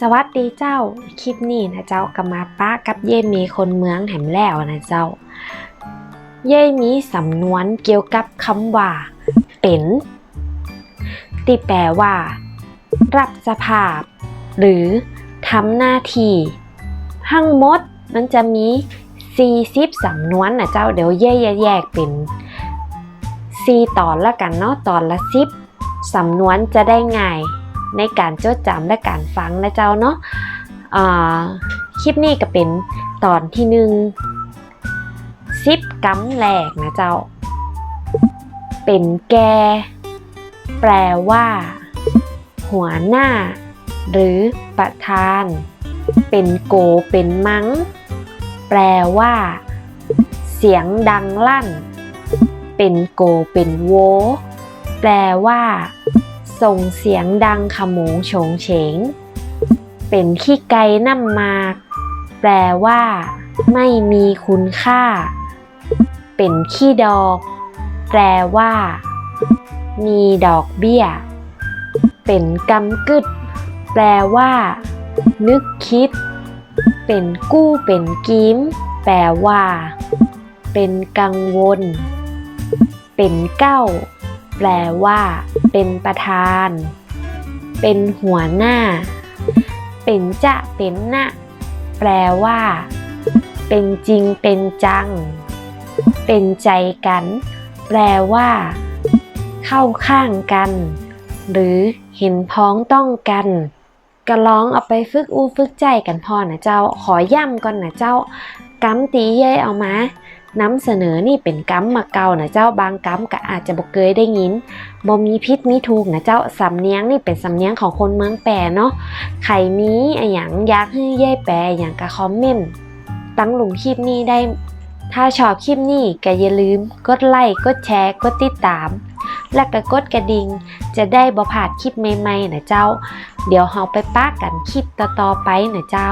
สวัสดีเจ้าคลิปนี้นะเจ้าก็มาป้ากับเย่มีคนเมืองแหมแล้วนะเจ้าเย่มีสำนวนเกี่ยวกับคำว่าเป็นที่แปลว่ารับสภาพหรือทำหน้าที่ทั้งหมดมันจะมี40สำนวนนะเจ้าเดี๋ยวเย่แยกเป็น4ตอนละกันเนาะตอนละ10สำนวนจะได้ง่ายในการจดจำและการฟังนะเจ้าเนาะคลิปนี้ก็เป็นตอนที่10กำแรกนะเจ้าเป็นแกแปลว่าหัวหน้าหรือประธานเป็นโกเป็นมังแปลว่าเสียงดังลั่นเป็นโกเป็นโวแปลว่าส่งเสียงดังขโมงโฉงเฉงเป็นขี้ไก่น้ำมากแปลว่าไม่มีคุณค่าเป็นขี้ดอกแปลว่ามีดอกเบี้ยเป็นกำกึดแปลว่านึกคิดเป็นกู้เป็นกิ้มแปลว่าเป็นกังวลเป็นเก้าแปลว่าเป็นประธานเป็นหัวหน้าเป็นจะเป็นนะแปลว่าเป็นจริงเป็นจังเป็นใจกันแปลว่าเข้าข้างกันหรือเห็นพ้องต้องกันก็ลองเอาไปฝึกฝึกใจกันพอนะเจ้าขอย้ำก่อนนะเจ้ากำตีเย่เอามานำเสนอนี่เป็นกำมาเก่านะเจ้าบางกำก็อาจจะบ่เคยได้ยินบ่มีพิษมีถูกนะเจ้าสำเนียงนี่เป็นสำเนียงของคนเมืองแปรเนาะใครมีอย่างอยากให้เย่แปลอย่างก็คอมเมนต์ตั้งหลุมคลิปนี้ได้ถ้าชอบคลิปนี้ก็อย่าลืมกดไลค์กดแชร์กดติดตามและก็กดกระดิ่งจะได้บ่พลาดคลิปใหม่ๆนะเจ้าเดี๋ยวเราไปป้ากันคลิปต่อๆไปนะเจ้า